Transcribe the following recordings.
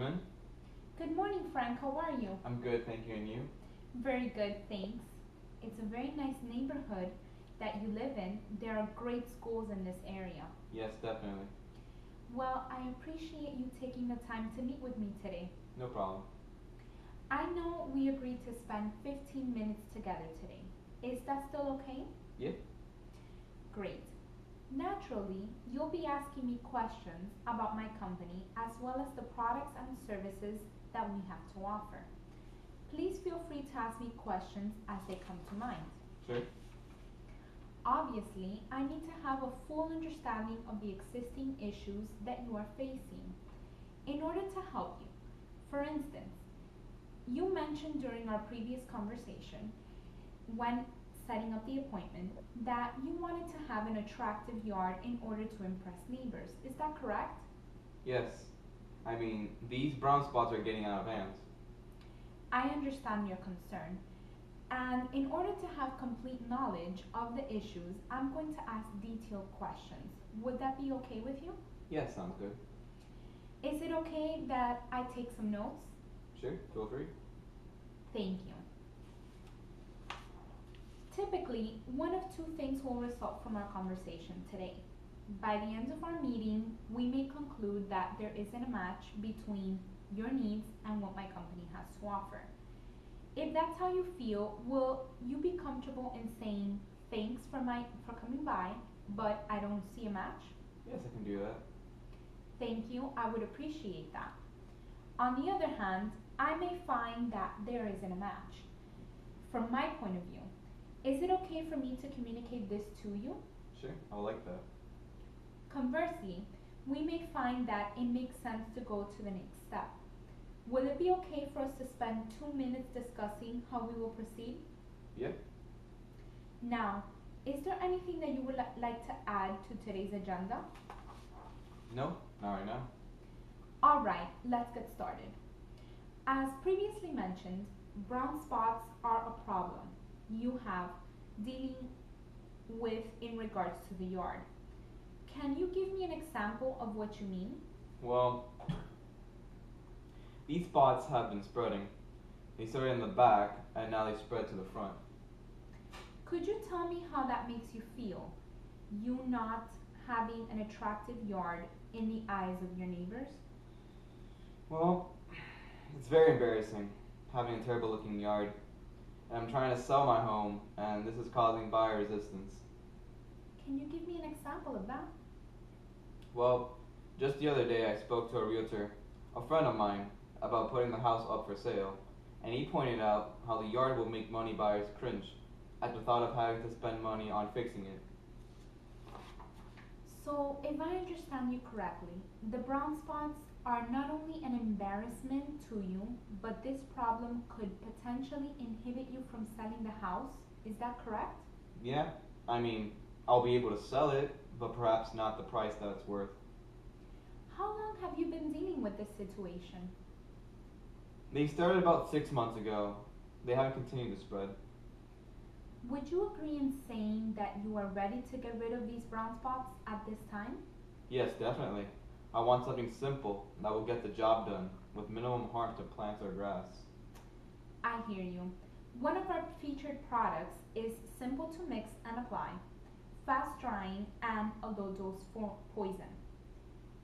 come in? Good morning, Frank. How are you? I'm good, thank you, and you? Very good, thanks. It's a very nice neighborhood that you live in. There are great schools in this area. Yes, definitely. Well, I appreciate you taking the time to meet with me today. No problem. I know we agreed to spend 15 minutes together today. Is that still okay? Yeah? Great. Naturally, you'll be asking me questions about my company as well as the products and services that we have to offer. Please feel free to ask me questions as they come to mind. Sure. Obviously, I need to have a full understanding of the existing issues that you are facing in order to help you. For instance, you mentioned during our previous conversation, when setting up the appointment, that you wanted to have an attractive yard in order to impress neighbors. Is that correct? Yes. I mean, these brown spots are getting out of hand. I understand your concern. And in order to have complete knowledge of the issues, I'm going to ask detailed questions. Would that be okay with you? Yes, sounds good. Is it okay that I take some notes? Sure, feel free. Thank you. Typically, one of two things will result from our conversation today. By the end of our meeting, we may conclude that there isn't a match between your needs and what my company has to offer. If that's how you feel, will you be comfortable in saying thanks for coming by, but I don't see a match? Yes, I can do that. Thank you, I would appreciate that. On the other hand, I may find that there isn't a match. From my point of view, is it okay for me to communicate this to you? Sure, I like that. Conversely, we may find that it makes sense to go to the next step. Will it be okay for us to spend 2 minutes discussing how we will proceed? Yeah? Now, is there anything that you would like to add to today's agenda? No, not right now. Alright, let's get started. As previously mentioned, brown spots are a problem you have dealing with in regards to the yard. Can you give me an example of what you mean? Well, these spots have been spreading. They started in the back, and now they spread to the front. Could you tell me how that makes you feel? You not having an attractive yard in the eyes of your neighbors? Well, it's very embarrassing, having a terrible looking yard. And I'm trying to sell my home, and this is causing buyer resistance. Can you give me an example of that? Well, just the other day I spoke to a realtor, a friend of mine, about putting the house up for sale, and he pointed out how the yard will make money buyers cringe at the thought of having to spend money on fixing it. So, if I understand you correctly, the brown spots are not only an embarrassment to you, but this problem could potentially inhibit you from selling the house. Is that correct? Yeah, I mean, I'll be able to sell it, but perhaps not the price that it's worth. How long have you been dealing with this situation? They started about 6 months ago. They haven't continued to spread. Would you agree in saying that you are ready to get rid of these brown spots at this time? Yes, definitely. I want something simple that will get the job done with minimum harm to plants or grass. I hear you. One of our featured products is simple to mix and apply, fast drying, and a low dose for poison.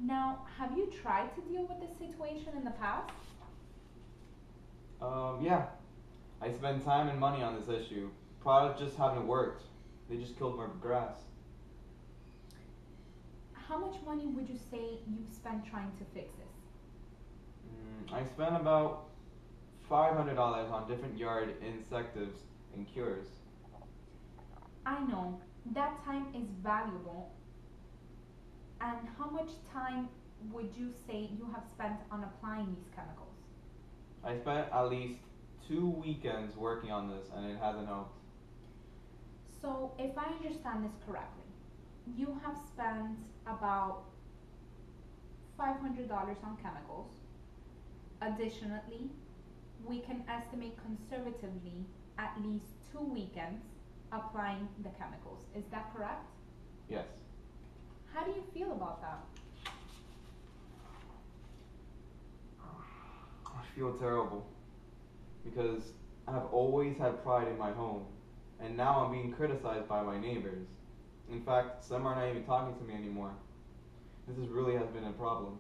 Now, have you tried to deal with this situation in the past? Yeah. I spent time and money on this issue. Products just haven't worked. They just killed more grass. How much money would you say you've spent trying to fix this? I spent about $500 on different yard insectives and cures. I know that time is valuable. And how much time would you say you have spent on applying these chemicals? I spent at least 2 weekends working on this and it hasn't helped. So, if I understand this correctly, you have spent about $500 on chemicals. Additionally, we can estimate conservatively at least 2 weekends applying the chemicals. Is that correct? Yes. How do you feel about that? feel terrible because I've always had pride in my home, and now I'm being criticized by my neighbors. In fact, some are not even talking to me anymore. Really has been a problem.